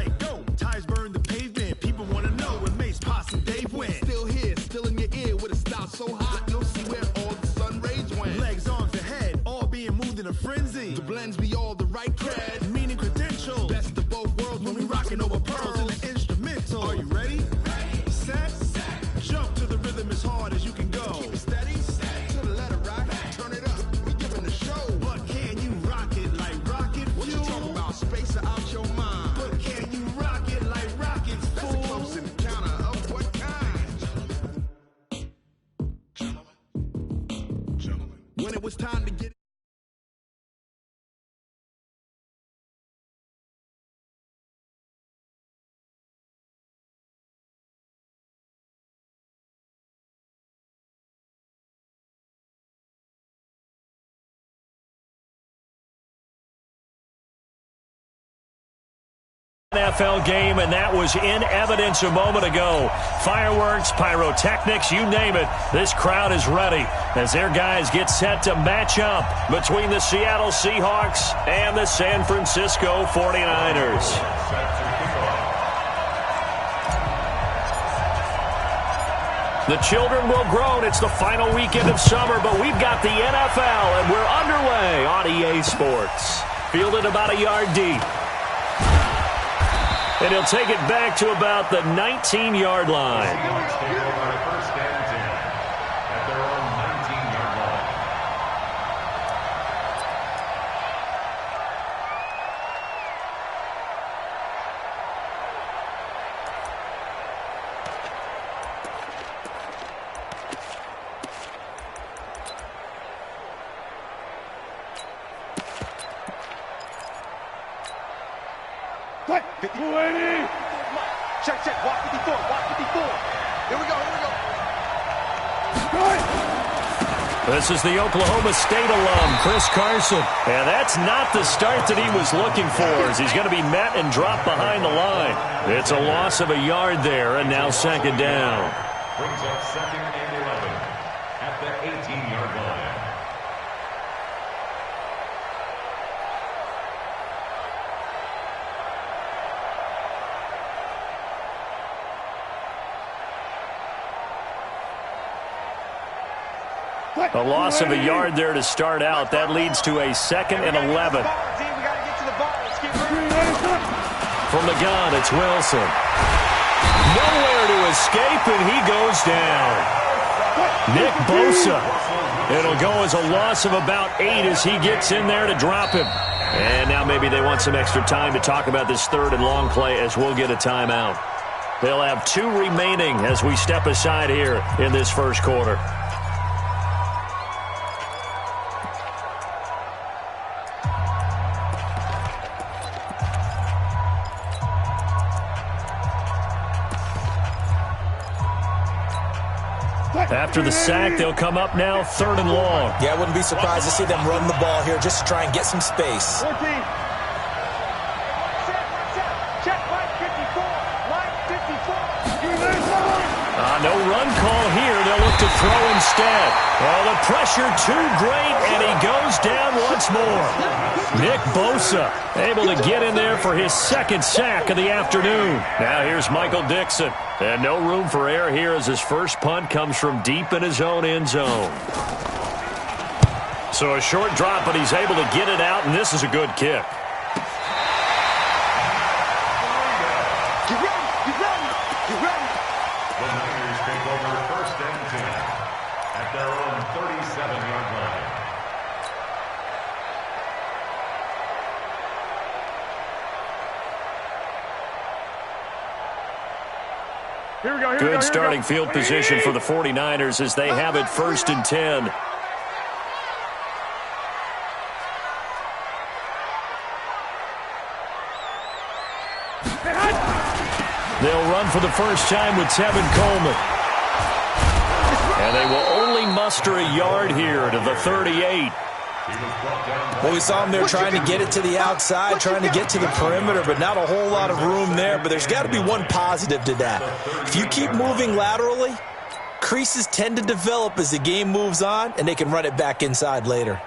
right, go. Tires burn the pavement. People want to know where Mace, Posse, and Dave went. Still here, still in your ear with a style so hot. You'll see where all the sun rays went. Legs, arms, and head, all being moved in a frenzy. The blends be all the right cred, meaning credentials. Best of both worlds when we rocking over pearls in the instrumental. Are you ready? Set. Jump to the rhythm as hard as you can go. Keep it steady. To the letter, right? Turn it up. We giving the show. But can you rock it like rocket fuel? What you talking about? Space out your mind. But can you rock it like rockets, fool? That's a close encounter of what kind? Gentlemen. When it was time to get NFL game, and that was in evidence a moment ago. Fireworks, pyrotechnics, you name it. This crowd is ready as their guys get set to match up between the Seattle Seahawks and the San Francisco 49ers. The children will groan. It's the final weekend of summer, but we've got the NFL, and we're underway on EA Sports. Fielded about a yard deep. And he'll take it back to about the 19-yard line. Check, walk 54, walk 54. Here we go. This is the Oklahoma State alum, Chris Carson. And that's not the start that he was looking for, as he's going to be met and dropped behind the line. It's a loss of a yard there, and now second down. Brings up second and 11 at the 18-yard line. A loss of a yard there to start out. That leads to a second and 11. From the gun, it's Wilson. Nowhere to escape, and he goes down. Nick Bosa. It'll go as a loss of about 8 as he gets in there to drop him. And now maybe they want some extra time to talk about this third and long play, as we'll get a timeout. They'll have 2 remaining as we step aside here in this first quarter. After the sack, they'll come up now, third and long. Yeah, I wouldn't be surprised to see them run the ball here just to try and get some space. 14. Check, line 54. Line 54. No run call here. They'll look to throw instead. Oh, the pressure too great, and he goes down once more. Nick Bosa able to get in there for his second sack of the afternoon. Now here's Michael Dixon. And no room for error here as his first punt comes from deep in his own end zone. So a short drop, but he's able to get it out, and this is a good kick. The Niners take over first and 10 at their own 37-yard line. Good starting field position for the 49ers as they have it first and 10. They'll run for the first time with Tevin Coleman. And they will only muster a yard here to the 38. Well, we saw him there trying to get it to the outside, trying to get to the perimeter, but not a whole lot of room there. But there's got to be one positive to that. If you keep moving laterally, creases tend to develop as the game moves on, and they can run it back inside later.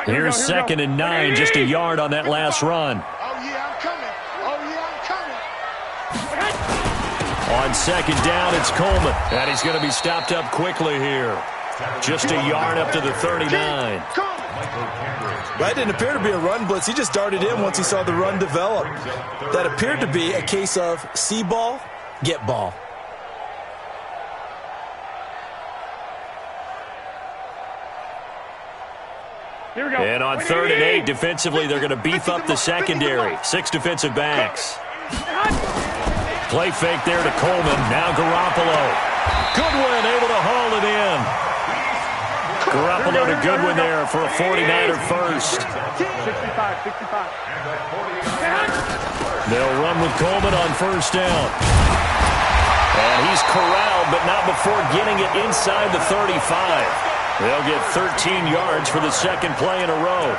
Here's 2nd and 9, just a yard on that last run. Oh, yeah, I'm coming. Oh, yeah, I'm coming. On 2nd down, it's Coleman. And he's going to be stopped up quickly here. Just a yard up to the 39. That didn't appear to be a run blitz. He just darted in once he saw the run develop. That appeared to be a case of see ball, get ball. Here we go. And on 3rd and 8, defensively, they're going to beef up the secondary. 6 defensive backs. Play fake there to Coleman. Now Garoppolo. Goodwin able to haul it in. Garoppolo to Goodwin there for a 49er first. 65. They'll run with Coleman on 1st down. And he's corralled, but not before getting it inside the 35. They'll get 13 yards for the 2nd play in a row.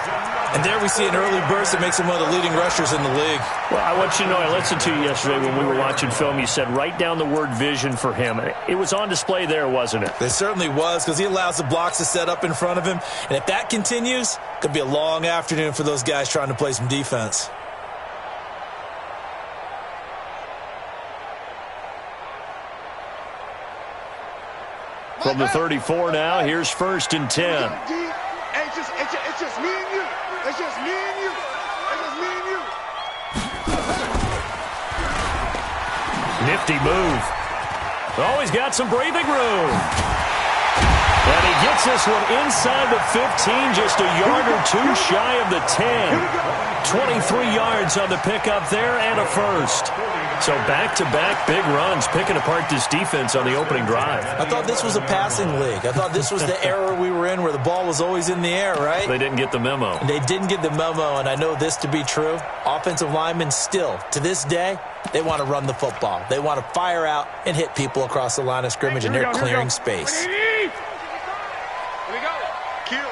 And there we see an early burst that makes him one of the leading rushers in the league. Well, I want you to know, I listened to you yesterday when we were watching film. You said write down the word vision for him. It was on display there, wasn't it? It certainly was, because he allows the blocks to set up in front of him. And if that continues, it could be a long afternoon for those guys trying to play some defense. From the 34 now, here's 1st and 10. It's just me and you. It's just me and you. It's just me and you. Nifty move. Oh, he's got some breathing room. And he gets this one inside the 15, just a yard or two shy of the 10. 23 yards on the pickup there and a first. So back-to-back big runs, picking apart this defense on the opening drive. I thought this was a passing league. I thought this was the era we were in where the ball was always in the air, right? They didn't get the memo. They didn't get the memo, and I know this to be true. Offensive linemen still, to this day, they want to run the football. They want to fire out and hit people across the line of scrimmage, and they're clearing space. Here we go. Kill.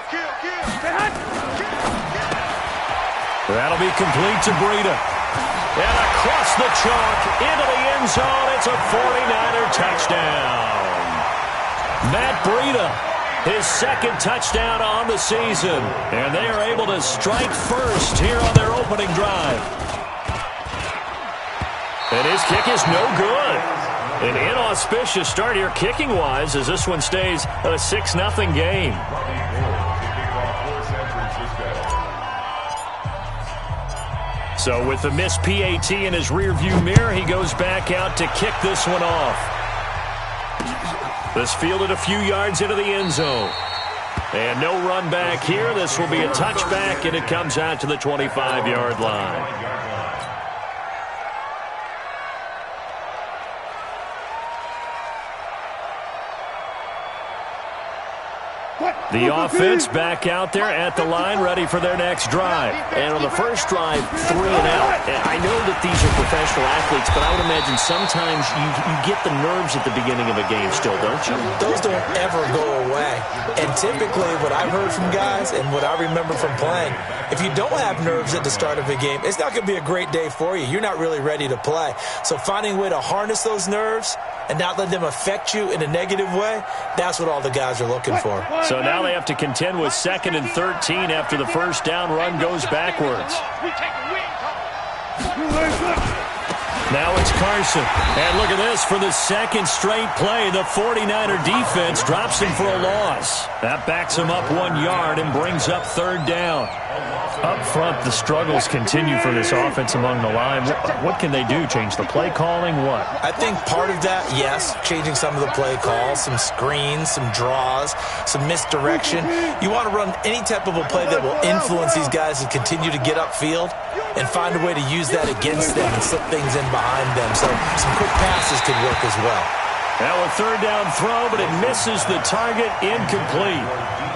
That'll be complete to Breida. And across the chalk, into the end zone, it's a 49er touchdown. Matt Breida, his 2nd touchdown on the season. And they are able to strike first here on their opening drive. And his kick is no good. An inauspicious start here kicking-wise as this one stays a 6-0 game. So with the missed PAT in his rearview mirror, he goes back out to kick this one off. This fielded a few yards into the end zone. And no run back here. This will be a touchback, and it comes out to the 25-yard line. The offense back out there at the line, ready for their next drive. And on the first drive, 3 and out. And I know that these are professional athletes, but I would imagine sometimes you get the nerves at the beginning of a game still, don't you? Those don't ever go away. And typically what I've heard from guys and what I remember from playing, if you don't have nerves at the start of a game, it's not going to be a great day for you. You're not really ready to play. So finding a way to harness those nerves and not let them affect you in a negative way, that's what all the guys are looking for. So now they have to contend with 2nd and 13 after the first down run goes backwards. Now it's Carson. And look at this. For the 2nd straight play, the 49er defense drops him for a loss. That backs him up 1 yard and brings up 3rd down. Up front, the struggles continue for this offense among the line. What can they do? Change the play calling? What? I think part of that, yes, changing some of the play calls, some screens, some draws, some misdirection. You want to run any type of a play that will influence these guys to continue to get upfield and find a way to use that against them and slip things in behind them. So some quick passes could work as well. Now a 3rd down throw, but it misses the target, incomplete.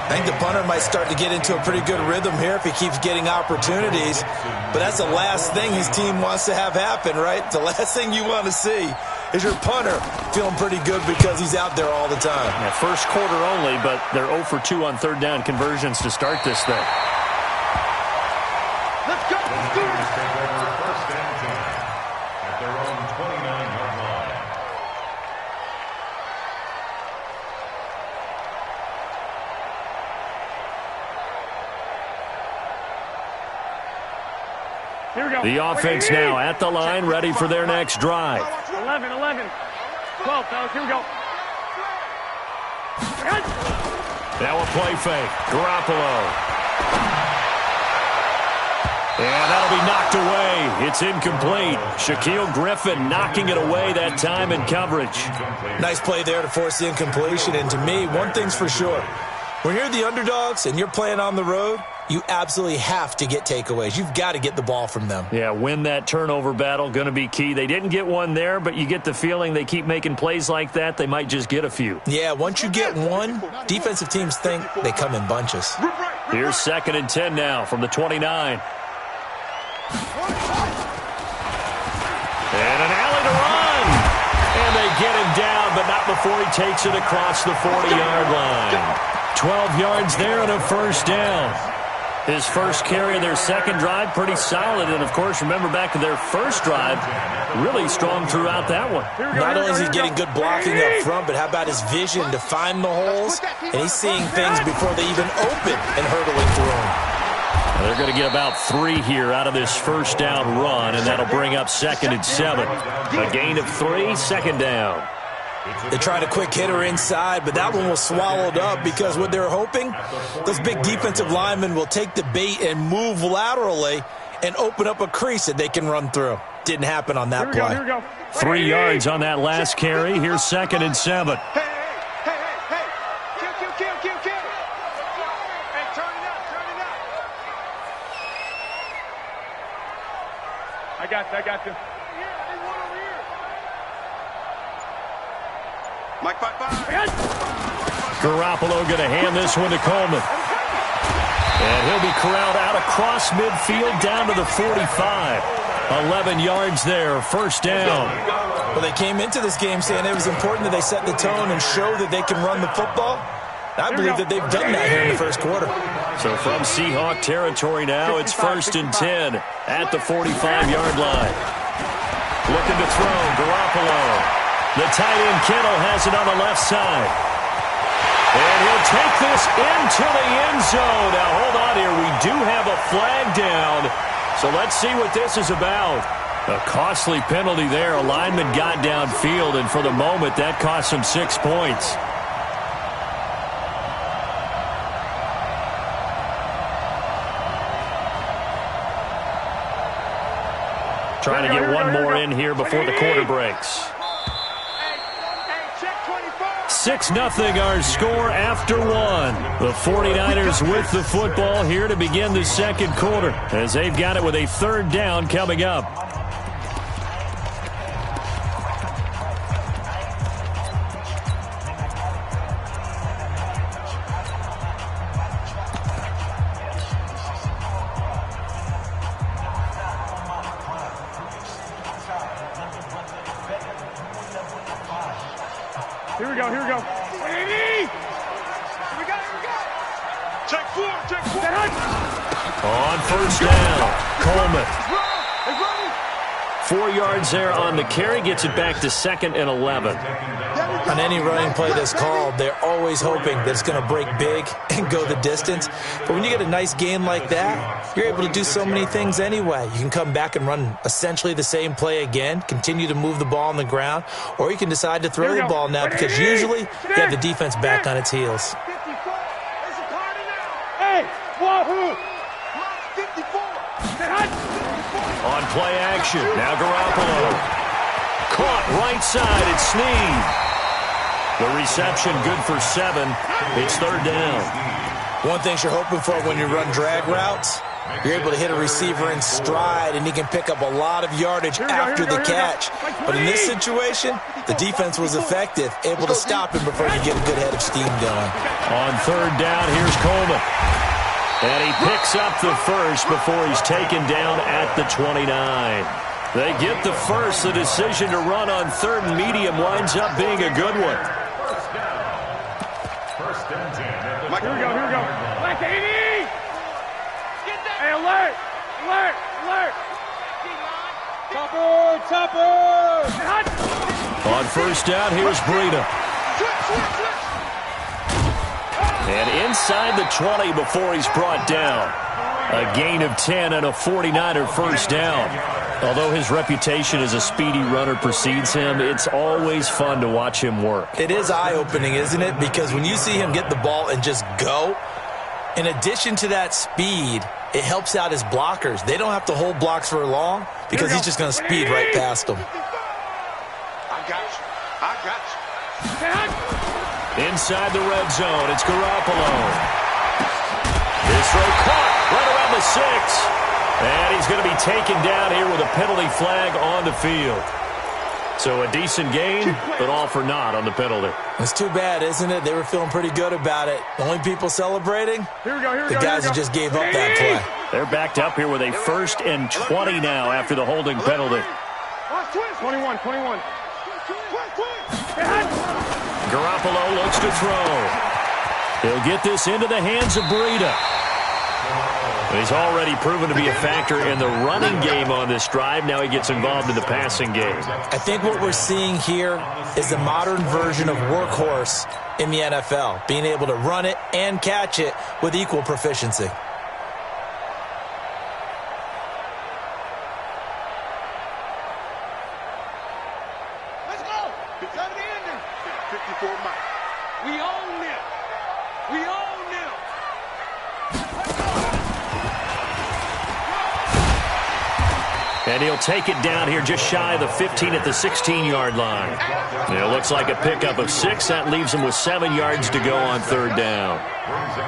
I think the punter might start to get into a pretty good rhythm here if he keeps getting opportunities. But that's the last thing his team wants to have happen, right? The last thing you want to see is your punter feeling pretty good because he's out there all the time. Yeah, first quarter only, but they're 0 for 2 on 3rd down conversions to start this thing. Let's go. Let's do it. Take over 1st and 10 at their own 29-yard line. The offense now at the line, ready for their next drive. 11, 12, fellas, here we go. Now a play fake. Garoppolo. And that'll be knocked away. It's incomplete. Shaquille Griffin knocking it away that time in coverage. Nice play there to force the incompletion. And to me, one thing's for sure. When you're the underdogs and you're playing on the road, you absolutely have to get takeaways. You've got to get the ball from them. Yeah, win that turnover battle, going to be key. They didn't get one there, but you get the feeling they keep making plays like that, they might just get a few. Yeah, once you get one, defensive teams think they come in bunches. Here's 2nd and 10 now from the 29. And an alley to run. And they get him down, but not before he takes it across the 40-yard line. 12 yards there and a first down. His first carry of their second drive, pretty solid. And, of course, remember back to their first drive, really strong throughout that one. Not only is he getting good blocking up front, but how about his vision to find the holes? And he's seeing things before they even open and hurtling through them. They're going to get about 3 here out of this first down run, and that'll bring up 2nd and 7. A gain of 3, 2nd down. They tried a quick hitter inside, but that one was swallowed up because what they're hoping, those big defensive linemen will take the bait and move laterally and open up a crease that they can run through. Didn't happen on that play. 3 yards on that last carry. Here's 2nd and 7. Hey. Kill. Hey, turn it up. I got you. Mike, 5. Garoppolo going to hand this one to Coleman. And he'll be corralled out across midfield down to the 45. 11 yards there, first down. Well, they came into this game saying it was important that they set the tone and show that they can run the football. I believe that they've done that here in the first quarter. So from Seahawk territory now, it's 1st and 10 at the 45-yard line. Looking to throw, Garoppolo. The tight end Kittle has it on the left side. And he'll take this into the end zone. Now, hold on here. We do have a flag down. So let's see what this is about. A costly penalty there. A lineman got downfield, and for the moment, that cost him 6 points. Trying to get one more in here before the quarter breaks. 6-0 our score after 1. The 49ers with the football here to begin the second quarter as they've got it with a 3rd down coming up. Here we go. Here we go. Check 4. On first down, Coleman. 4 yards there on the carry, gets it back to 2nd and 11. On any running play that's called, they're always hoping that it's going to break big and go the distance. But when you get a nice game like that, you're able to do so many things anyway. You can come back and run essentially the same play again, continue to move the ball on the ground, or you can decide to throw the ball now because usually you have the defense back on its heels. Hey, wahoo! On play action, now Garoppolo. Caught right side, it's Snead. The reception good for 7. It's 3rd down. One thing you're hoping for when you run drag routes, you're able to hit a receiver in stride and he can pick up a lot of yardage after the catch. But in this situation, the defense was effective, able to stop him before you get a good head of steam going. On 3rd down, here's Coleman. And he picks up the first before he's taken down at the 29. They get the first. The decision to run on 3rd and medium winds up being a good one. First and 10. Here we go. Black 80! Hey, alert! Topper! On first down, here's Breida. And inside the 20 before he's brought down. A gain of 10 and a 49er first down. Although his reputation as a speedy runner precedes him, it's always fun to watch him work. It is eye-opening, isn't it? Because when you see him get the ball and just go, in addition to that speed, it helps out his blockers. They don't have to hold blocks for long because he's just going to speed right past them. I got you. I got you. Inside the red zone, it's Garoppolo. This throw caught right around the 6. And he's going to be taken down here with a penalty flag on the field. So a decent gain, but all for naught on the penalty. It's too bad, isn't it? They were feeling pretty good about it. The only people celebrating? The guys who just gave up that play. They're backed up here with a 1st and 20 now after the holding penalty. 21. Garoppolo looks to throw. He'll get this into the hands of Breida. He's already proven to be a factor in the running game on this drive. Now he gets involved in the passing game. I think what we're seeing here is the modern version of workhorse in the NFL, being able to run it and catch it with equal proficiency. Let's go. It's on the ending. 54 miles. We own them. We own them. And he'll take it down here just shy of the 15 at the 16-yard line. It looks like a pickup of 6. That leaves him with 7 yards to go on 3rd down.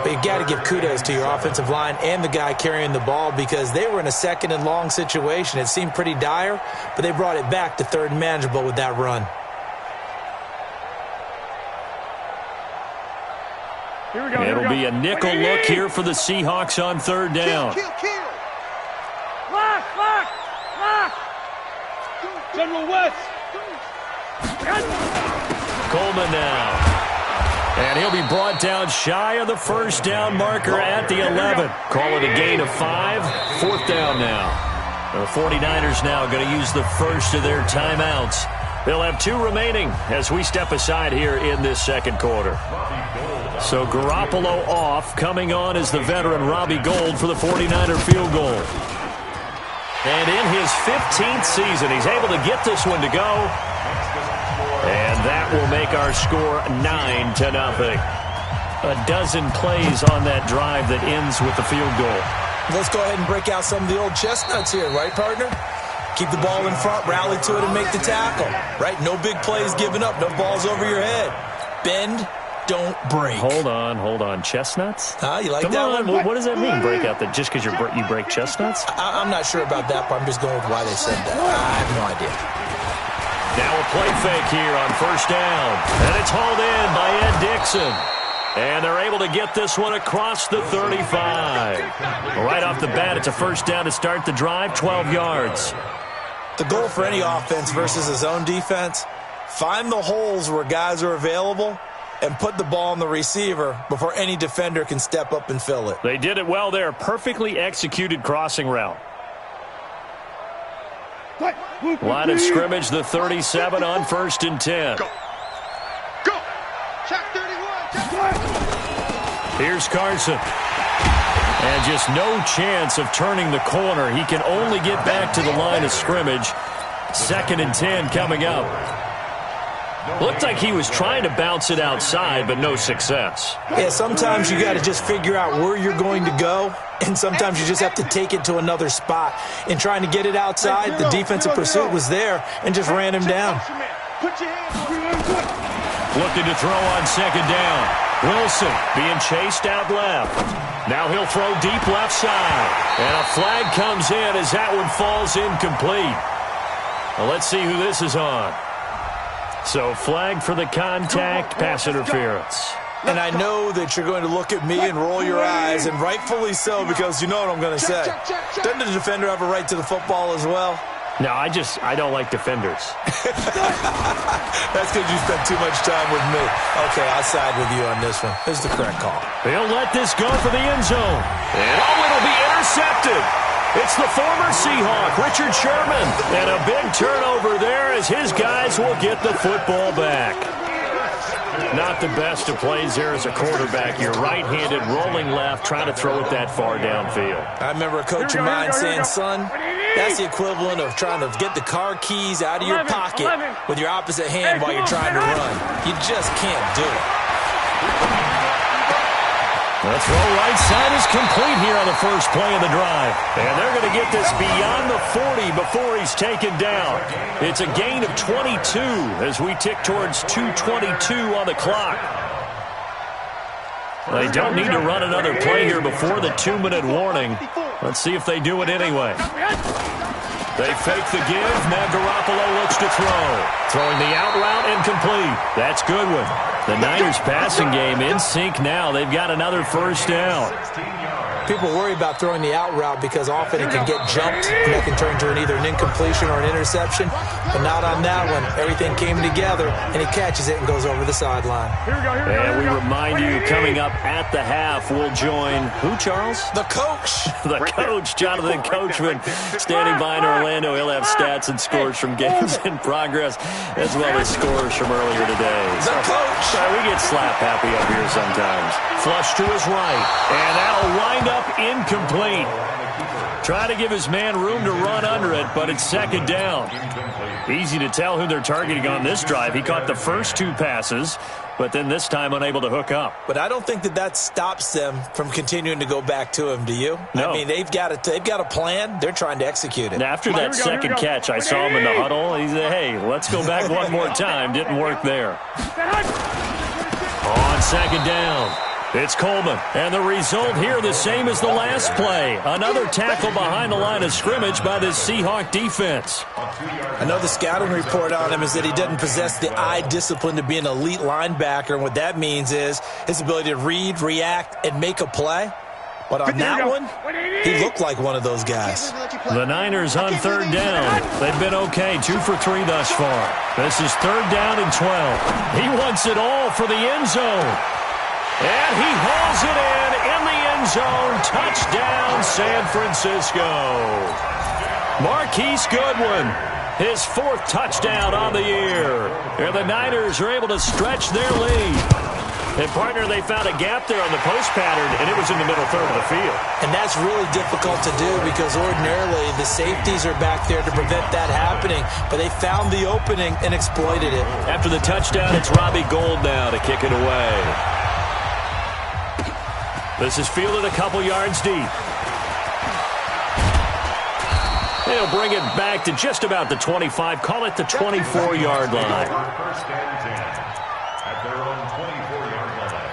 But you got to give kudos to your offensive line and the guy carrying the ball because they were in a 2nd and long situation. It seemed pretty dire, but they brought it back to 3rd and manageable with that run. It'll be a nickel look here for the Seahawks on 3rd down. Kill. Lock. General West. Coleman now. And he'll be brought down shy of the 1st down marker at the 11. Call it a gain of 5. 4th down now. The 49ers now going to use the first of their timeouts. They'll have 2 remaining as we step aside here in this 2nd quarter. So Garoppolo off. Coming on is the veteran Robbie Gould for the 49er field goal. And in his 15th season, he's able to get this one to go. And that will make our score 9-0. A dozen plays on that drive that ends with the field goal. Let's go ahead and break out some of the old chestnuts here, right, partner? Keep the ball in front, rally to it, and make the tackle, right? No big plays given up, no balls over your head. Bend, don't break. Hold on. Chestnuts? You like Come that on. one? What does that mean, break out? That just because you break chestnuts? I'm not sure about that, but I'm just going with why they said that. I have no idea. Now a play fake here on 1st down. And it's hauled in by Ed Dixon. And they're able to get this one across the 35. Right off the bat, it's a 1st down to start the drive, 12 yards. The goal for any offense versus his own defense, find the holes where guys are available and put the ball on the receiver before any defender can step up and fill it. They did it well there. Perfectly executed crossing route. Line of scrimmage, the 37 on 1st and 10. Go. Check 31. Here's Carson. And just no chance of turning the corner. He can only get back to the line of scrimmage. 2nd and 10 coming up. Looked like he was trying to bounce it outside, but no success. Yeah, sometimes you got to just figure out where you're going to go, and sometimes you just have to take it to another spot. In trying to get it outside, the defensive pursuit was there and just ran him down. Looking to throw on 2nd down. Wilson being chased out left. Now he'll throw deep left side. And a flag comes in as that one falls incomplete. Well, let's see who this is on. So flag for the contact, pass interference. And I know that you're going to look at me and roll your eyes, and rightfully so, because you know what I'm going to say. Doesn't the defender have a right to the football as well? No, I don't like defenders. That's because you spent too much time with me. Okay, I'll side with you on this one. This is the correct call. He'll let this go for the end zone. And it'll be intercepted. It's the former Seahawk, Richard Sherman. And a big turnover there as his guys will get the football back. Not the best of plays there as a quarterback. You're right-handed, rolling left, trying to throw it that far downfield. I remember a coach of mine saying, son, that's the equivalent of trying to get the car keys out of your pocket with your opposite hand while you're trying to run. You just can't do it. The throw right side is complete here on the first play of the drive. And they're going to get this beyond the 40 before he's taken down. It's a gain of 22 as we tick towards 2:22 on the clock. They don't need to run another play here before the 2-minute warning. Let's see if they do it anyway. They fake the give. Now Garoppolo looks to throw. Throwing the out route incomplete. That's Goodwin. The Niners passing game in sync now. They've got another first down. People worry about throwing the out route because often it can get jumped and that can turn into either an incompletion or an interception. But not on that one. Everything came together and he catches it and goes over the sideline. And we remind you, coming up at the half, we'll join who, Charles? The coach. The coach, Jonathan Coachman, standing by in Orlando. He'll have stats and scores from games in progress as well as scores from earlier today. The coach. We get slap happy up here sometimes. Flush to his right, and that'll wind up incomplete. Trying to give his man room to run under it, but it's second down. Easy to tell who they're targeting on this drive. He caught the first two passes, but then this time unable to hook up. But I don't think that stops them from continuing to go back to him, do you? No. I mean, they've got a plan. They're trying to execute it. And after that second catch, I saw him in the huddle. He said, hey, let's go back one more time. Didn't work there. On second down, it's Coleman. And the result here the same as the last play. Another tackle behind the line of scrimmage by this Seahawk defense. I know the scouting report on him is that he doesn't possess the eye discipline to be an elite linebacker. And what that means is his ability to read, react, and make a play. But on that one, he looked like one of those guys. The Niners on third down. They've been okay, 2 for 3 thus far. This is third down and 12. He wants it all for the end zone. And he hauls it in the end zone. Touchdown, San Francisco. Marquise Goodwin, his 4th touchdown on the year. And the Niners are able to stretch their lead. And, partner, they found a gap there on the post pattern, and it was in the middle third of the field. And that's really difficult to do because ordinarily the safeties are back there to prevent that happening. But they found the opening and exploited it. After the touchdown, it's Robbie Gould now to kick it away. This is fielded a couple yards deep. They'll bring it back to just about the 25. Call it the 24-yard line. First and 10 at their own 24-yard line.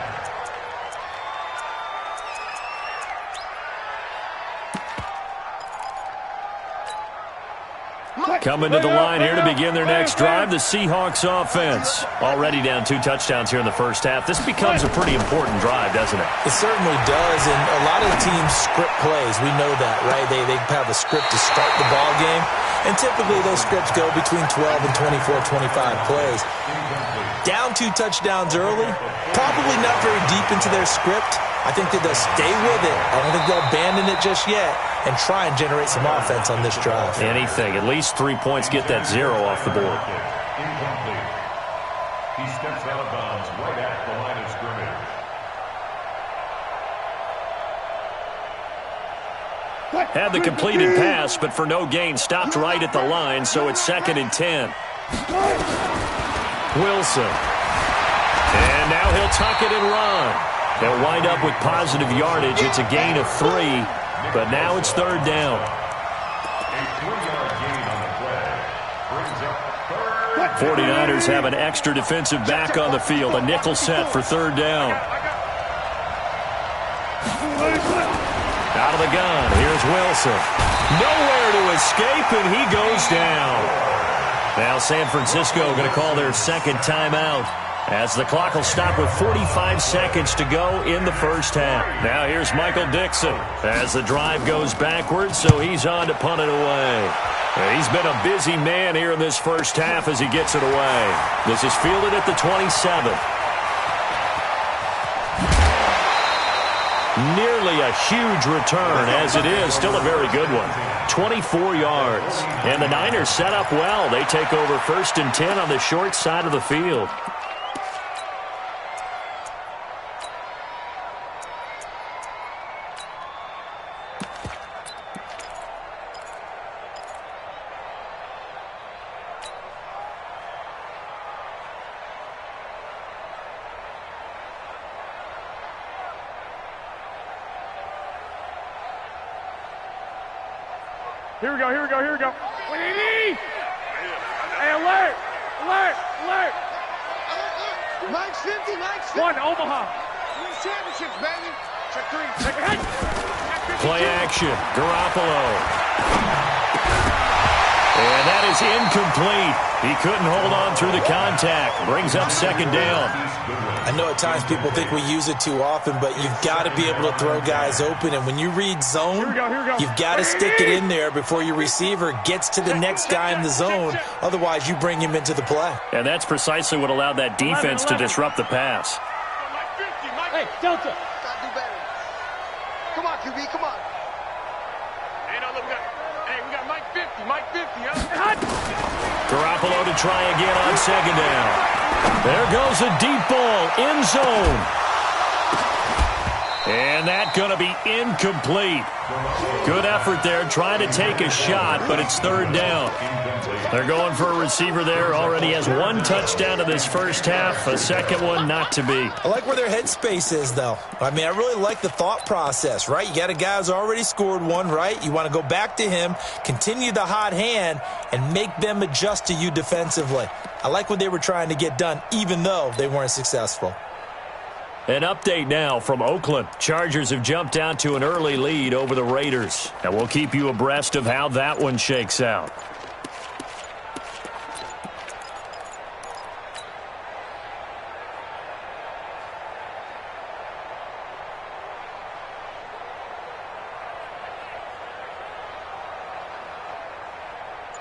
Coming to the line here to begin their next drive, the Seahawks offense. Already down 2 touchdowns here in the first half. This becomes a pretty important drive, doesn't it? It certainly does, and a lot of the teams script plays. We know that, right? They have a script to start the ball game, and typically those scripts go between 12 and 24, 25 plays. Down 2 touchdowns early, probably not very deep into their script. I think that they'll stay with it. I don't think they'll abandon it just yet and try and generate some offense on this drive. Anything. At least 3 points, get that 0 off the board. Incomplete. He steps out of bounds right at the line of scrimmage. Had the completed pass, but for no gain, stopped right at the line, so it's 2nd and 10. Wilson. And now he'll tuck it and run. They'll wind up with positive yardage. It's a gain of 3, but now it's third down. A 3-yard gain on the play brings up third. 49ers have an extra defensive back on the field. A nickel set for third down. Out of the gun. Here's Wilson. Nowhere to escape, and he goes down. Now San Francisco going to call their second timeout, as the clock will stop with 45 seconds to go in the first half. Now here's Michael Dixon as the drive goes backwards, so he's on to punt it away. He's been a busy man here in this first half as he gets it away. This is fielded at the 27. Nearly a huge return, as it is still a very good one. 24 yards. And the Niners set up well. They take over 1st and 10 on the short side of the field. Here we go. What do you need? Hey, alert! Mike's 50, Mike's 50. One, Omaha. Win championships, baby. Check 3. Check Head. Play action. Garoppolo. And that is incomplete. He couldn't hold on through the contact. Brings up second down. I know at times people think we use it too often, but you've got to be able to throw guys open. And when you read zone, Here we go. you've got to stick it in there before your receiver gets to the next guy in the zone. Otherwise, you bring him into the play. And that's precisely what allowed that defense to disrupt the pass. Hey, Delta. Gotta do better. Come on, QB, come on. Hey, we got Mike 50, huh? Garoppolo to try again on second down. There goes a deep ball, end zone. And that's going to be incomplete. Good effort there, trying to take a shot, but it's third down. They're going for a receiver there. Already has one touchdown in this first half, a second one not to be. I like where their headspace is, though. I mean, I really like the thought process, right? You got a guy who's already scored one, right? You want to go back to him, continue the hot hand, and make them adjust to you defensively. I like what they were trying to get done, even though they weren't successful. An update now from Oakland. Chargers have jumped out to an early lead over the Raiders. And we'll keep you abreast of how that one shakes out.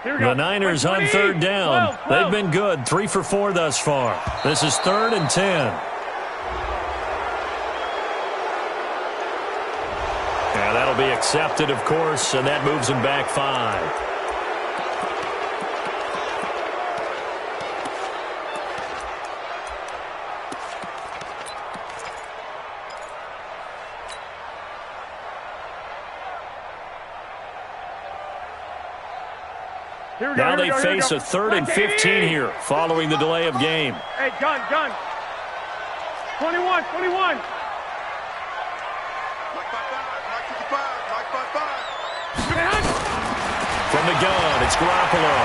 The Niners on third down. They've been good. 3 for 4 thus far. This is 3rd and 10. And that'll be accepted, of course, and that moves them back 5. Now they face a 3rd and 15 here following the delay of game. Hey, gun. 21. Mike 55, Mike 55. From the gun, it's Garoppolo.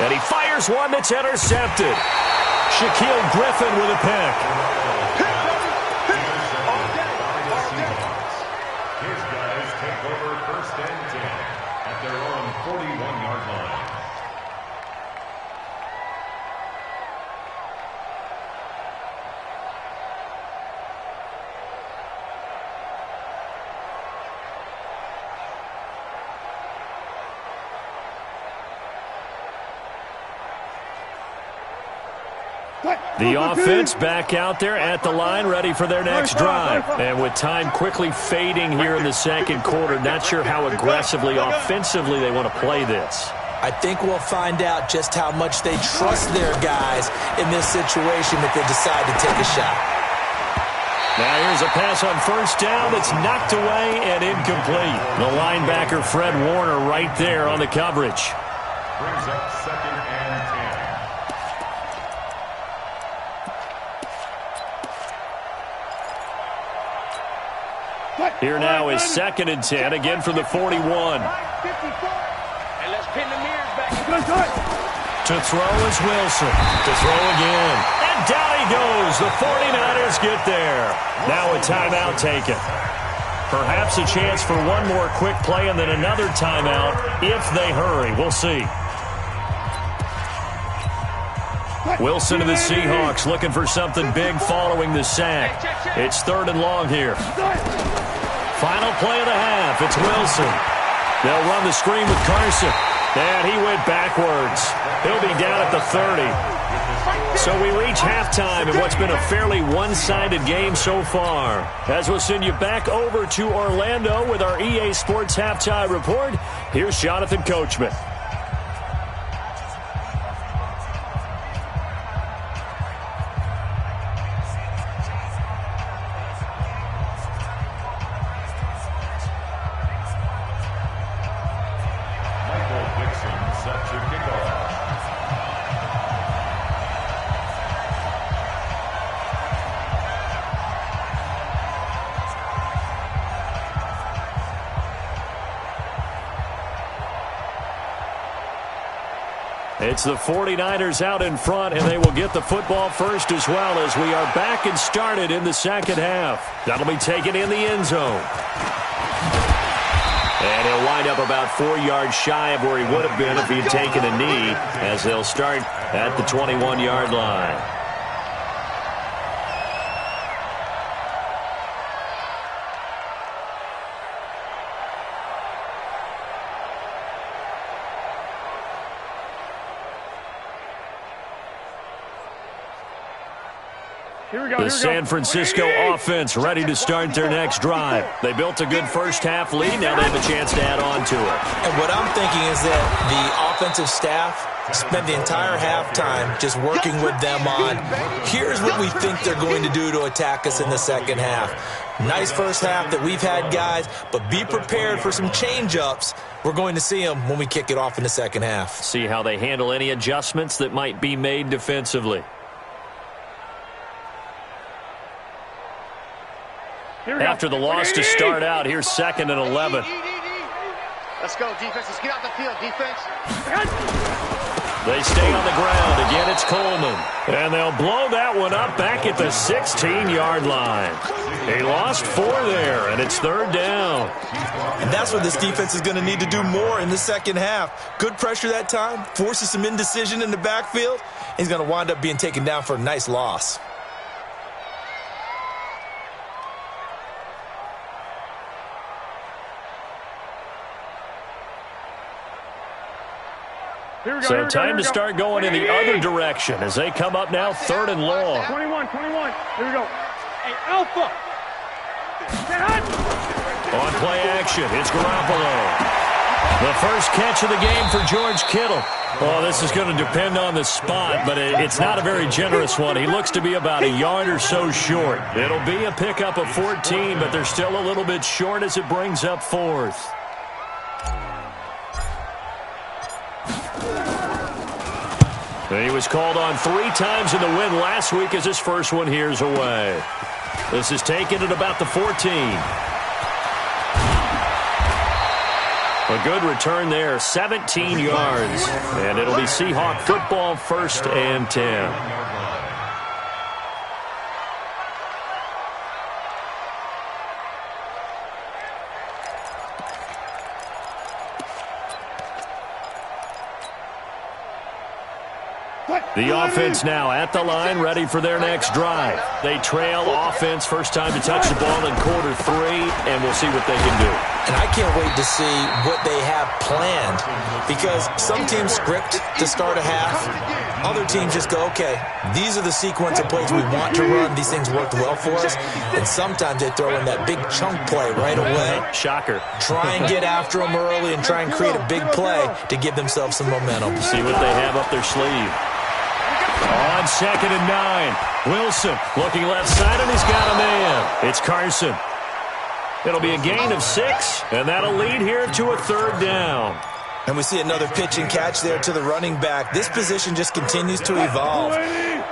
And he fires one that's intercepted. Shaquille Griffin with a pick. His guys take over 1st and 10 at their own 41-yard line. The offense back out there at the line, ready for their next drive. And with time quickly fading here in the second quarter, not sure how aggressively, offensively they want to play this. I think we'll find out just how much they trust their guys in this situation if they decide to take a shot. Now here's a pass on first down that's knocked away and incomplete. The linebacker Fred Warner right there on the coverage. Brings up 2nd and 10. Here now is 2nd and 10, again from the 41. And let's pin the mirrors back. To throw is Wilson. To throw again. And down he goes. The 49ers get there. Now a timeout taken. Perhaps a chance for one more quick play and then another timeout if they hurry. We'll see. Wilson to the Seahawks looking for something big following the sack. It's 3rd and long here. Final play of the half. It's Wilson. They'll run the screen with Carson. And he went backwards. He'll be down at the 30. So we reach halftime in what's been a fairly one-sided game so far. As we'll send you back over to Orlando with our EA Sports Halftime Report, here's Jonathan Coachman. It's the 49ers out in front, and they will get the football first as well as we are back and started in the second half. That'll be taken in the end zone. And he'll wind up about 4 yards shy of where he would have been if he'd taken a knee, as they'll start at the 21-yard line. The San Francisco offense ready to start their next drive. They built a good first half lead. Now they have a chance to add on to it. And what I'm thinking is that the offensive staff spent the entire halftime just working with them on, here's what we think they're going to do to attack us in the second half. Nice first half that we've had, guys, but be prepared for some change-ups. We're going to see them when we kick it off in the second half. See how they handle any adjustments that might be made defensively. After the loss to start out, here's 2nd and 11. Let's go, defense. Let's get out the field, defense. They stay on the ground. Again, it's Coleman. And they'll blow that one up back at the 16-yard line. He lost 4 there, and it's 3rd down. And that's what this defense is going to need to do more in the second half. Good pressure that time, forces some indecision in the backfield. He's going to wind up being taken down for a nice loss. So time to start going in the other direction as they come up now 3rd and long. 21. Here we go. Hey, Alpha. On play action, it's Garoppolo. The first catch of the game for George Kittle. Oh, this is going to depend on the spot, but it's not a very generous one. He looks to be about a yard or so short. It'll be a pickup of 14, but they're still a little bit short as it brings up 4th. He was called on 3 times in the win last week as his first one here's away. This is taken at about the 14. A good return there, 17 yards. And it'll be Seahawk football, 1st and 10. The offense now at the line, ready for their next drive. They trail offense, first time to touch the ball in quarter 3, and we'll see what they can do. And I can't wait to see what they have planned, because some teams script to start a half. Other teams just go, okay, these are the sequence of plays we want to run. These things worked well for us. And sometimes they throw in that big chunk play right away. Shocker. Try and get after them early and try and create a big play to give themselves some momentum. See what they have up their sleeve. On 2nd and 9, Wilson looking left side, and he's got a man. It's Carson. It'll be a gain of 6, and that'll lead here to a 3rd down. And we see another pitch and catch there to the running back. This position just continues to evolve.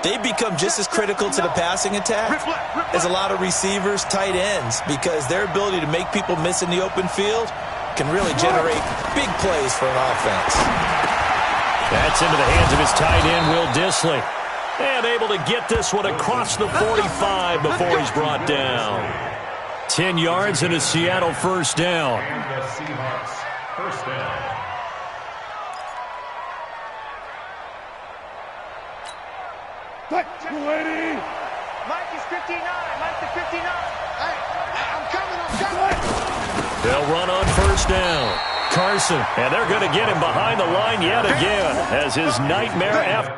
They become just as critical to the passing attack as a lot of receivers, tight ends, because their ability to make people miss in the open field can really generate big plays for an offense. That's into the hands of his tight end, Will Dissly. And able to get this one across the 45 before he's brought down. 10 yards and a Seattle 1st down. And the Seahawks 1st down. Mike is 59. Mike to 59. Hey, I'm coming. They'll run on 1st down. Carson, and they're going to get him behind the line yet again as his nightmare after.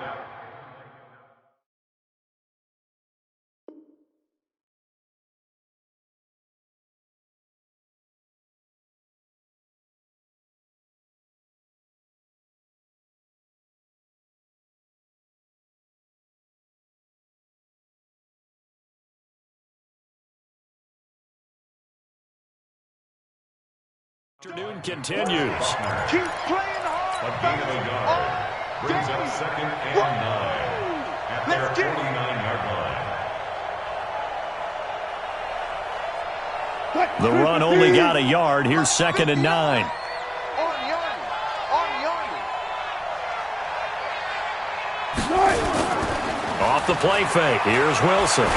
Afternoon continues. Keep playing hard. A gain of a yard. Brings up 2nd and 9 at their 49-yard line. The run only got a yard. Here's 2nd and 9. off the play fake. Here's Wilson.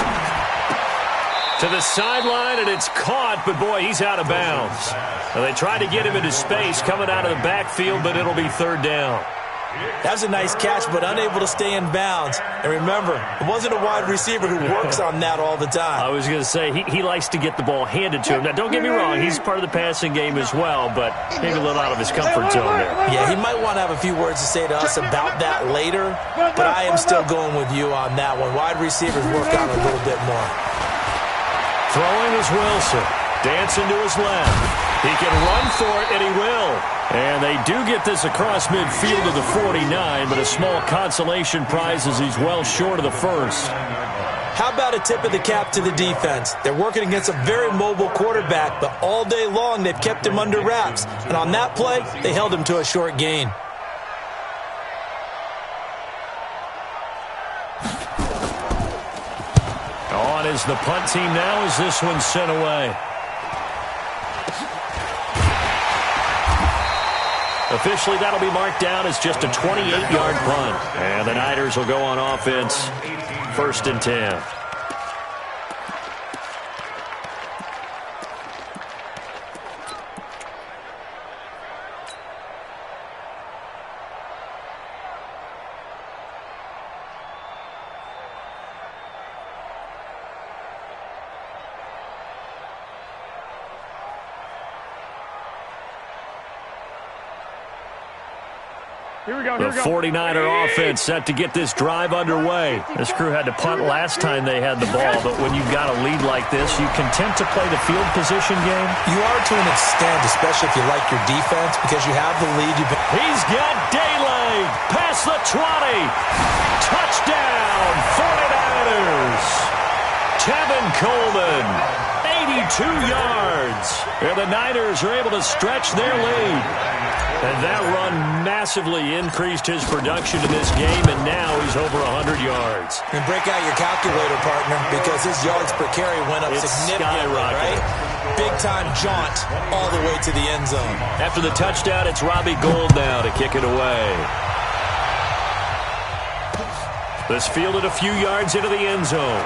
To the sideline, and it's caught, but boy, he's out of bounds. Now, they tried to get him into space coming out of the backfield, but it'll be third down. That was a nice catch, but unable to stay in bounds. And remember, it wasn't a wide receiver who works on that all the time. I was going to say, he likes to get the ball handed to him. Now, don't get me wrong, he's part of the passing game as well, but maybe a little out of his comfort zone there. Yeah, he might want to have a few words to say to us about that later, but I am still going with you on that one. Wide receivers work on it a little bit more. Throwing is Wilson. Dancing to his left. He can run for it, and he will. And they do get this across midfield to the 49, but a small consolation prize as he's well short of the first. How about a tip of the cap to the defense? They're working against a very mobile quarterback, but all day long they've kept him under wraps. And on that play, they held him to a short gain. On is the punt team now as this one's sent away. Officially, that'll be marked down as just a 28-yard punt. And the Niners will go on offense, 1st and 10. Here we go. The 49er offense set to get this drive underway. This crew had to punt last time they had the ball, but when you've got a lead like this, you content to play the field position game? You are to an extent, especially if you like your defense, because you have the lead. He's got daylight past the 20. Touchdown, 49ers. Tevin Coleman, 82 yards. And the Niners are able to stretch their lead. And that run massively increased his production in this game, and now he's over 100 yards. And break out your calculator, partner, because his yards per carry went up significantly, right? Big-time jaunt all the way to the end zone. After the touchdown, it's Robbie Gould now to kick it away. This fielded a few yards into the end zone.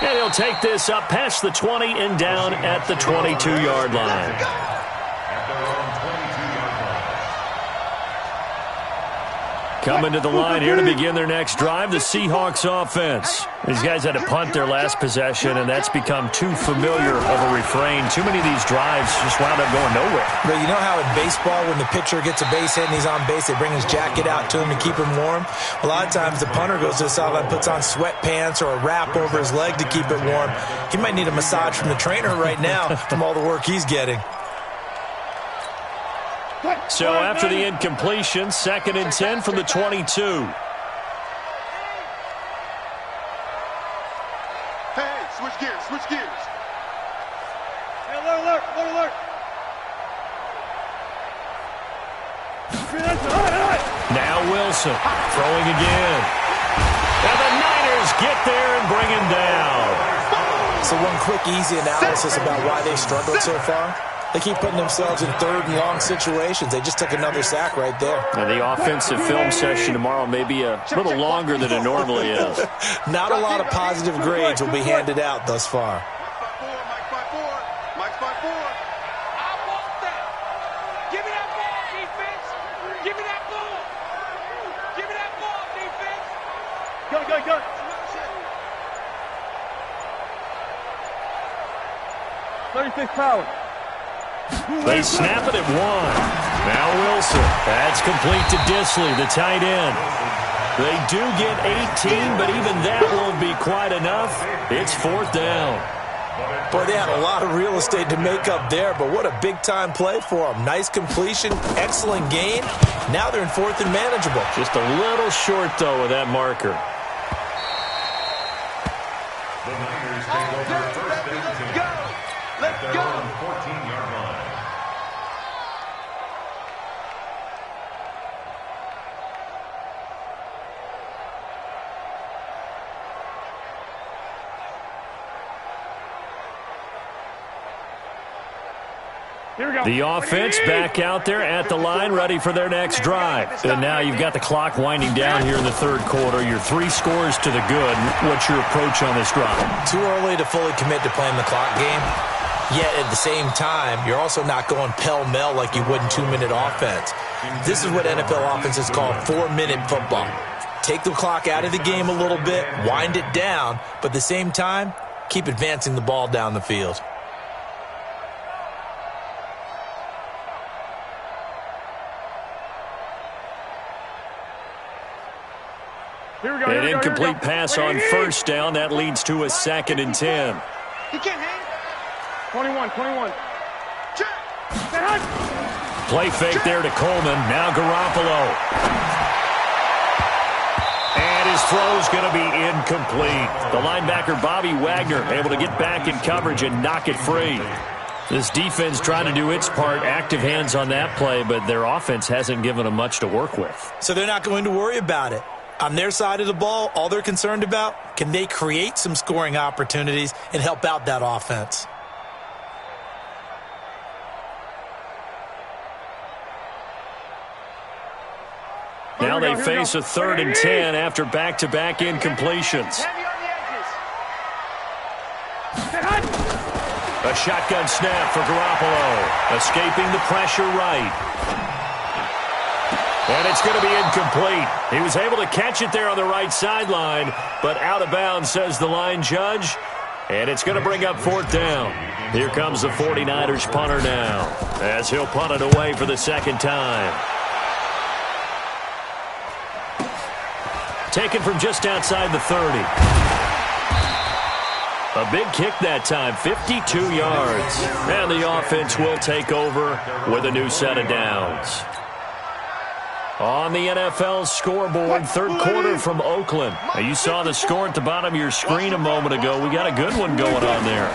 And he'll take this up past the 20 and down at the 22-yard line. Coming to the line here to begin their next drive, the Seahawks offense. These guys had to punt their last possession, and that's become too familiar of a refrain. Too many of these drives just wound up going nowhere. But you know how in baseball, when the pitcher gets a base hit and he's on base, they bring his jacket out to him to keep him warm? A lot of times the punter goes to the sideline, puts on sweatpants or a wrap over his leg to keep it warm. He might need a massage from the trainer right now from all the work he's getting. So after the incompletion, 2nd and 10 from the 22. Hey, switch gears, switch gears. Hey, alert, alert, alert. Now Wilson throwing again. And the Niners get there and bring him down. So one quick, easy analysis about why they struggled so far. They keep putting themselves in 3rd and long situations. They just took another sack right there. And the offensive film session tomorrow may be a little longer than it normally is. Not a lot of positive grades will be handed out thus far. Mike's 5-4. I want that. Give me that ball, defense. Give me that ball. Give me that ball, defense. Go. 36 power. They snap it at 1. Now Wilson. That's complete to Disley, the tight end. They do get 18, but even that won't be quite enough. It's 4th down. Boy, they had a lot of real estate to make up there, but what a big-time play for them. Nice completion, excellent gain. Now they're in 4th and manageable. Just a little short, though, with that marker. The Niners take over 1st and 10. Let's go. 14-yard line. The offense back out there at the line, ready for their next drive. And now you've got the clock winding down here in the third quarter. You're 3 scores to the good. What's your approach on this drive? Too early to fully commit to playing the clock game. Yet at the same time, you're also not going pell-mell like you would in 2-minute offense. This is what NFL offenses call 4-minute football. Take the clock out of the game a little bit, wind it down, but at the same time, keep advancing the ball down the field. An incomplete pass on first down. That leads to a 2nd and 10. He can't hang. 21. Check. Play fake there to Coleman. Now Garoppolo. And his throw's going to be incomplete. The linebacker, Bobby Wagner, able to get back in coverage and knock it free. This defense trying to do its part, active hands on that play, but their offense hasn't given them much to work with. So they're not going to worry about it. On their side of the ball, all they're concerned about, can they create some scoring opportunities and help out that offense? Now they face a 3rd and 10 after back-to-back incompletions. A shotgun snap for Garoppolo, escaping the pressure right. And it's going to be incomplete. He was able to catch it there on the right sideline, but out of bounds, says the line judge. And it's going to bring up 4th down. Here comes the 49ers punter now, as he'll punt it away for the 2nd time. Taken from just outside the 30. A big kick that time, 52 yards. And the offense will take over with a new set of downs. On the NFL scoreboard, 3rd quarter from Oakland. Now, you saw the score at the bottom of your screen a moment ago. We got a good one going on there.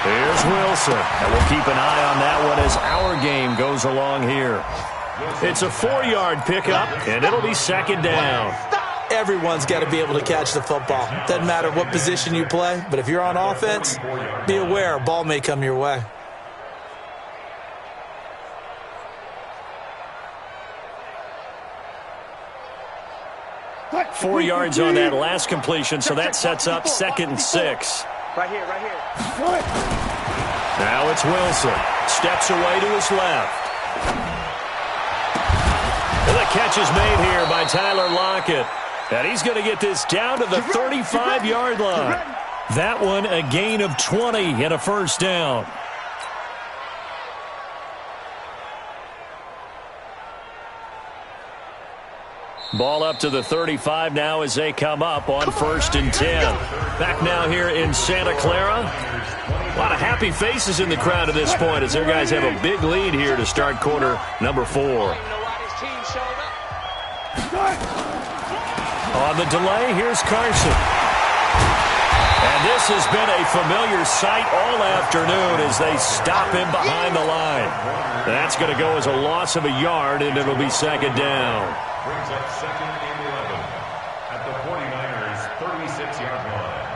Here's Wilson. And we'll keep an eye on that one as our game goes along here. It's a 4-yard pickup, and it'll be 2nd down. Everyone's got to be able to catch the football. Doesn't matter what position you play, but if you're on offense, be aware a ball may come your way. Right. 4 yards on that last completion, so that sets up 2nd and 6. Right here. Now it's Wilson. Steps away to his left. And the catch is made here by Tyler Lockett. And he's going to get this down to the 35-yard line. That one a gain of 20 and a 1st down. Ball up to the 35 now as they come up on 1st and 10. Back now here in Santa Clara. A lot of happy faces in the crowd at this point as their guys have a big lead here to start quarter number 4. On the delay, here's Carson. And this has been a familiar sight all afternoon as they stop him behind the line. That's going to go as a loss of a yard, and it'll be 2nd down. Brings up 2nd and 11 at the 49ers' 36-yard line.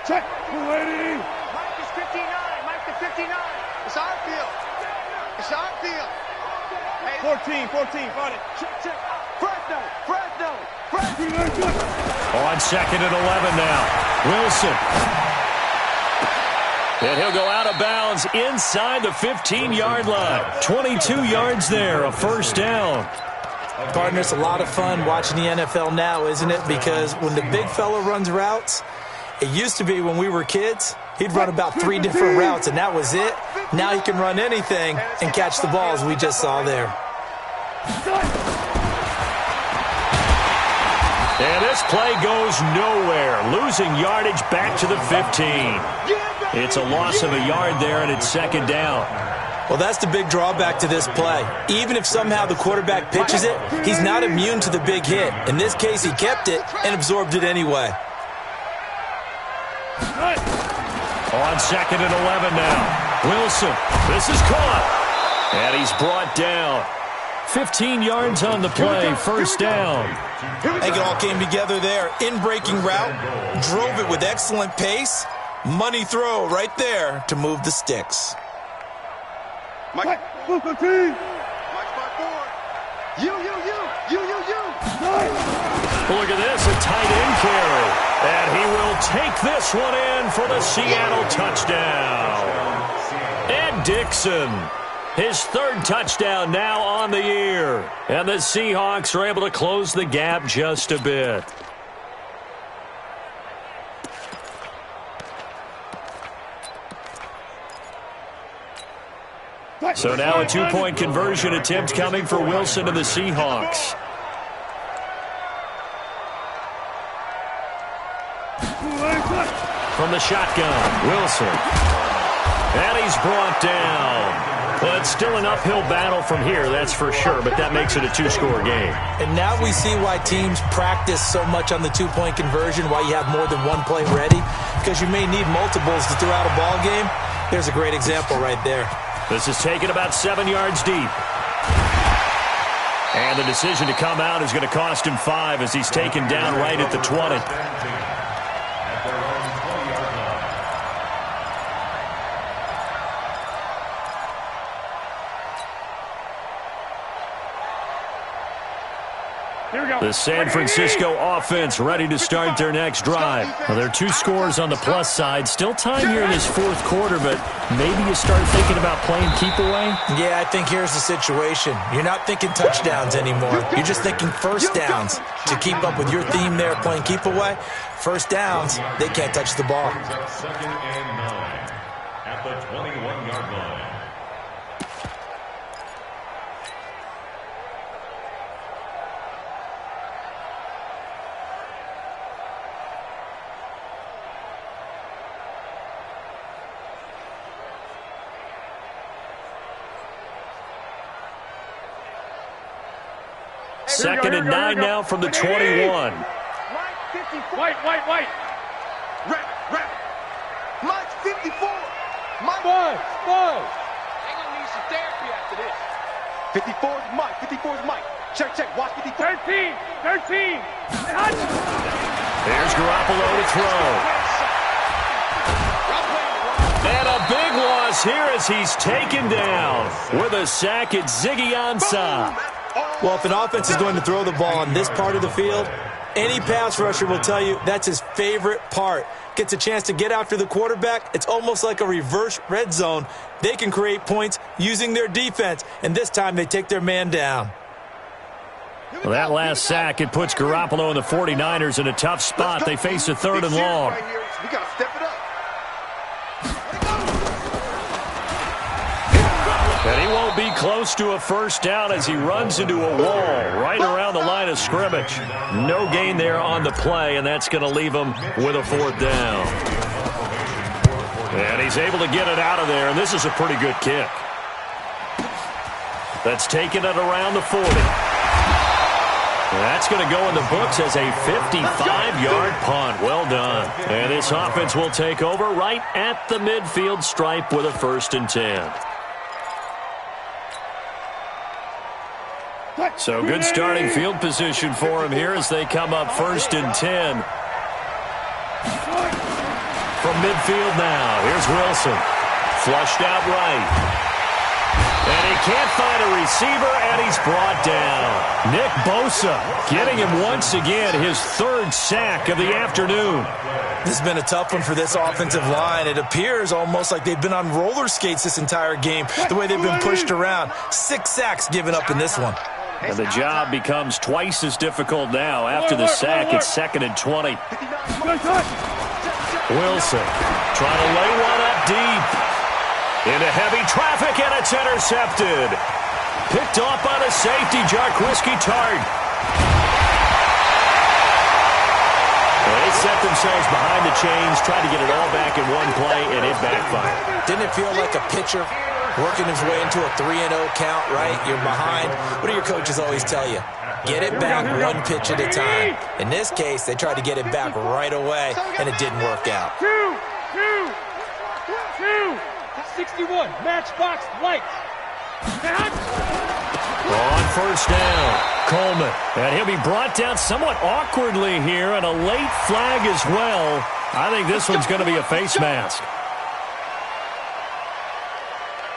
Check, lady. Mike is 59. Mike is 59. It's our field. It's our field. Hey, 14. Got it. Check. Fresno. On 2nd and 11 now. Wilson. And he'll go out of bounds inside the 15-yard line. 22 yards there, a 1st down. Partner, it's a lot of fun watching the NFL now, isn't it? Because when the big fella runs routes, it used to be when we were kids, he'd run about 3 different routes, and that was it. Now he can run anything and catch the balls we just saw there. And this play goes nowhere. Losing yardage back to the 15. It's a loss of a yard there, and it's 2nd down. Well, that's the big drawback to this play. Even if somehow the quarterback pitches it, he's not immune to the big hit. In this case, he kept it and absorbed it anyway. On 2nd and 11 now. Wilson, this is caught. And he's brought down. 15 yards on the play, first down. I think it all came together there. In-breaking route, drove it with excellent pace. Money throw right there to move the sticks. Mike, move the team. Mike, spot forward. You. Look at this, a tight end carry. And he will take this one in for the Seattle touchdown. Ed Dixon, his third touchdown now on the year. And the Seahawks are able to close the gap just a bit. So now a two-point conversion attempt coming for Wilson and the Seahawks. From the shotgun, Wilson. And he's brought down. Well, it's still an uphill battle from here, that's for sure, but that makes it a two-score game. And now we see why teams practice so much on the two-point conversion, why you have more than one play ready, because you may need multiples to throw out a ball game. There's a great example right there. This is taken about 7 yards deep. And the decision to come out is going to cost him 5 as he's taken down right at the 20. The San Francisco offense ready to start their next drive. Now, there are 2 scores on the plus side. Still time here in this fourth quarter, but maybe you start thinking about playing keep away? Yeah, I think here's the situation. You're not thinking touchdowns anymore. You're just thinking first downs. To keep up with your theme there playing keep away, first downs, they can't touch the ball. Second and 9 at the 21-yard line. Second and 9 now from the 21. White. Rep. Mike, 54. Mike. Five. They're going to need some therapy after this. 54 is Mike. 54 is Mike. Check. Watch 54. 13. There's Garoppolo to throw. And a big loss here as he's taken down. With a sack, it's Ziggy Ansah. Well, if an offense is going to throw the ball on this part of the field, any pass rusher will tell you that's his favorite part. Gets a chance to get after the quarterback. It's almost like a reverse red zone. They can create points using their defense, and this time they take their man down. Well, that last sack, it puts Garoppolo and the 49ers in a tough spot. They face a third and long. We got to step it up. And he won't be close to a first down as he runs into a wall right around the line of scrimmage. No gain there on the play, and that's going to leave him with a fourth down. And he's able to get it out of there, and this is a pretty good kick. That's taken it around the 40. That's going to go in the books as a 55-yard punt. Well done. And this offense will take over right at the midfield stripe with a 1st and 10. So good starting field position for him here as they come up 1st and 10. From midfield now, here's Wilson. Flushed out right. And he can't find a receiver, and he's brought down. Nick Bosa getting him once again his 3rd sack of the afternoon. This has been a tough one for this offensive line. It appears almost like they've been on roller skates this entire game, the way they've been pushed around. 6 sacks given up in this one. And the job becomes twice as difficult now. After the sack, it's 2nd and 20. Wilson trying to lay one up deep. Into heavy traffic, and it's intercepted. Picked off by the safety, Jarquiski Tart. They set themselves behind the chains, tried to get it all back in one play, and it backfired. Didn't it feel like a pitcher working his way into a 3-0 count, right? You're behind. What do your coaches always tell you? Get it back one pitch at a time. In this case, they tried to get it back right away, and it didn't work out. 61, matchbox light. On first down. Coleman. And he'll be brought down somewhat awkwardly here, and a late flag as well. I think this one's going to be a face mask.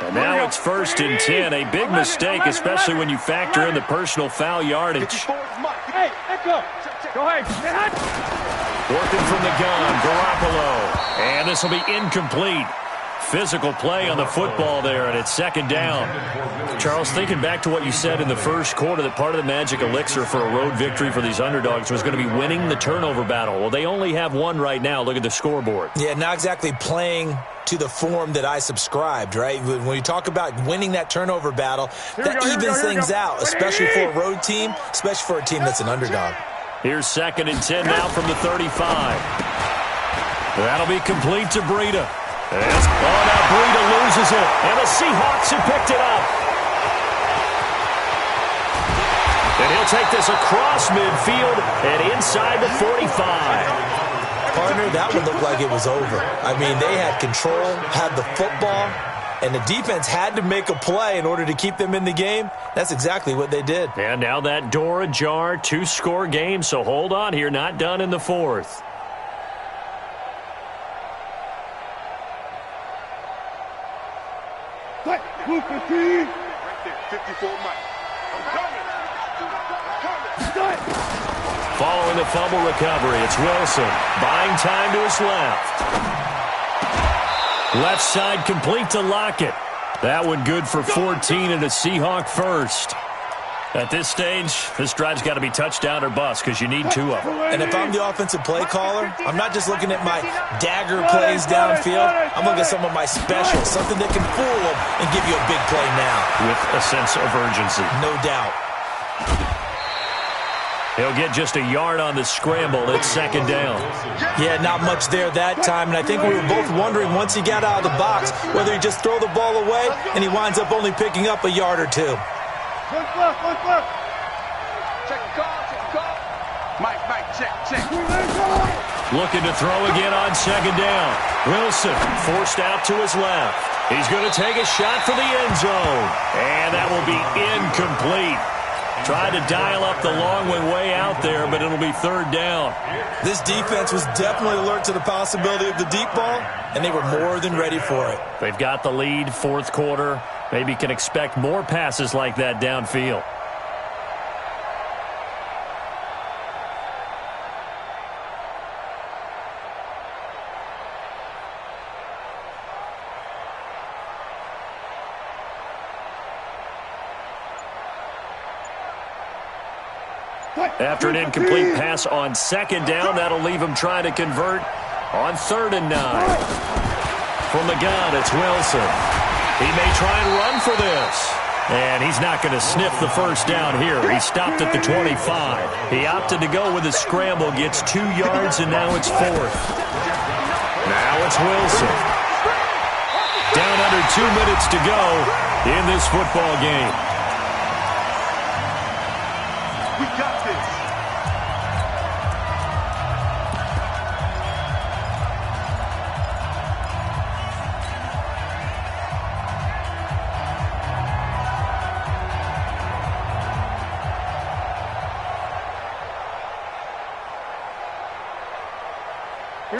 And now it's 1st and 10. A big mistake, especially when you factor in the personal foul yardage. Hey, go. Go ahead. Working from the gun, Garoppolo. And this will be incomplete. Physical play on the football there, and it's 2nd down. Charles, thinking back to what you said in the first quarter, that part of the magic elixir for a road victory for these underdogs was going to be winning the turnover battle. Well, they only have one right now. Look at the scoreboard. Yeah, not exactly playing to the form that I subscribed, right? When you talk about winning that turnover battle, that evens things out, especially for a road team, especially for a team that's an underdog. Here's 2nd and 10 now from the 35. That'll be complete to Breida. Now Breida loses it, and the Seahawks have picked it up. And he'll take this across midfield and inside the 45. Partner, that would look like it was over. I mean, they had control, had the football, and the defense had to make a play in order to keep them in the game. That's exactly what they did. And now that door ajar, 2-score game, so hold on here, not done in the 4th. Right there, 54 Mike. I'm coming. Following the fumble recovery, it's Wilson. Buying time to his left. Left side complete to Lockett. That one good for 14 and a Seahawk first. At this stage, this drive's got to be touchdown or bust because you need 2 of them. And if I'm the offensive play caller, I'm not just looking at my dagger plays downfield. I'm looking at some of my specials, something that can fool them and give you a big play now. With a sense of urgency. No doubt. He'll get just a yard on the scramble. It's 2nd down. Yeah, not much there that time. And I think we were both wondering once he got out of the box whether he just throw the ball away and he winds up only picking up a yard or 2. Check call. Mike, check. Looking to throw again on 2nd down. Wilson forced out to his left. He's going to take a shot for the end zone. And that will be incomplete. Tried to dial up the long one way out there, but it'll be 3rd down. This defense was definitely alert to the possibility of the deep ball, and they were more than ready for it. They've got the lead, 4th quarter. Maybe can expect more passes like that downfield. After an incomplete pass on 2nd down, that'll leave him trying to convert on 3rd and 9. From the gun, it's Wilson. He may try and run for this. And he's not going to sniff the first down here. He stopped at the 25. He opted to go with a scramble, gets 2 yards, and now it's 4th. Now it's Wilson. Down under 2 minutes to go in this football game. We got this.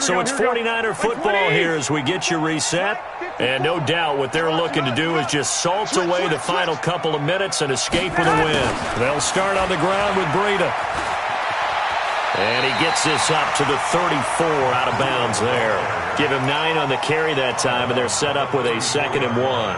So it's 49er football here as we get you reset. And no doubt what they're looking to do is just salt away the final couple of minutes and escape with a win. They'll start on the ground with Breida. And he gets this up to the 34 out of bounds there. Give him 9 on the carry that time, and they're set up with a 2nd and 1.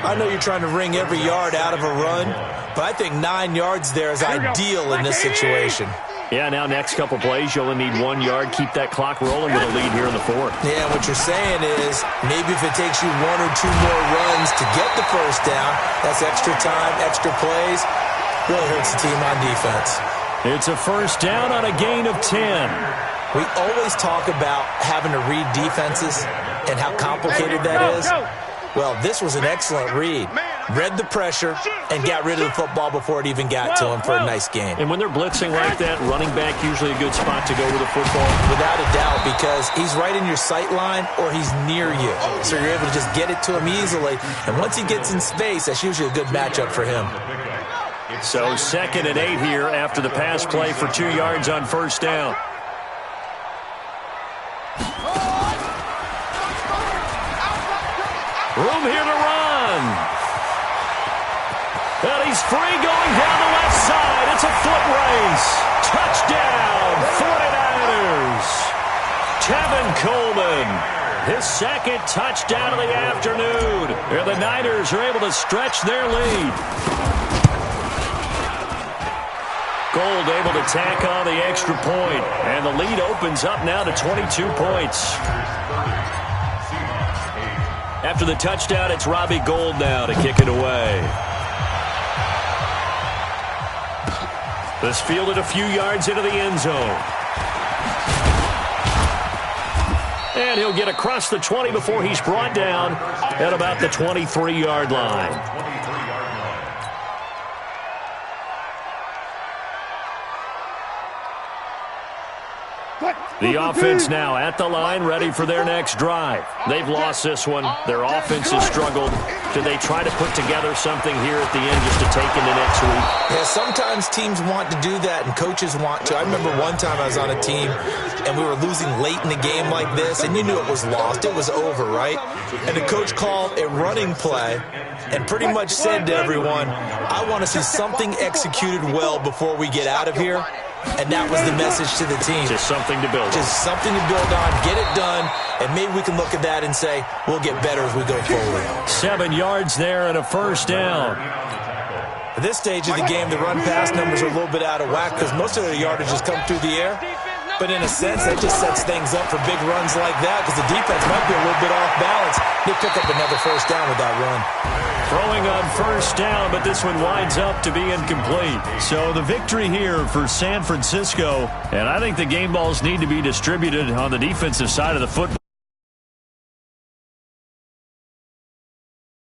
I know you're trying to wring every yard out of a run, but I think 9 yards there is ideal in this situation. Yeah, now next couple plays, you only need 1 yard. Keep that clock rolling with a lead here in the 4th. Yeah, what you're saying is maybe if it takes you 1 or 2 more runs to get the first down, that's extra time, extra plays. Really hurts the team on defense. It's a first down on a gain of 10. We always talk about having to read defenses and how complicated that is. Well, this was an excellent read. Read the pressure and got rid of the football before it even got to him for a nice game. And when they're blitzing like that, running back usually a good spot to go with the football. Without a doubt, because he's right in your sight line or he's near you. So you're able to just get it to him easily. And once he gets in space, that's usually a good matchup for him. So 2nd and 8 here after the pass play for 2 yards on first down. Room here to run. And he's free going down the left side. It's a foot race. Touchdown, 49ers. Tevin Coleman, his 2nd touchdown of the afternoon. And the Niners are able to stretch their lead. Gold able to tack on the extra point. And the lead opens up now to 22 points. After the touchdown, it's Robbie Gould now to kick it away. This fielded a few yards into the end zone. And he'll get across the 20 before he's brought down at about the 23-yard line. The offense now at the line, ready for their next drive. They've lost this one. Their offense has struggled. Do they try to put together something here at the end just to take into next week? Yeah, sometimes teams want to do that and coaches want to. I remember one time I was on a team and we were losing late in the game like this, and you knew it was lost. It was over, right? And the coach called a running play and pretty much said to everyone, I want to see something executed well before we get out of here. And that was the message to the team. Just something to build on. Just something to build on, get it done, and maybe we can look at that and say, we'll get better as we go forward. 7 yards there and a first down. At this stage of the game, the run-pass numbers are a little bit out of whack because most of their yardage has come through the air. But in a sense, that just sets things up for big runs like that because the defense might be a little bit off balance. They pick up another first down with that run. Throwing on first down, but this one winds up to be incomplete. So the victory here for San Francisco, and I think the game balls need to be distributed on the defensive side of the football.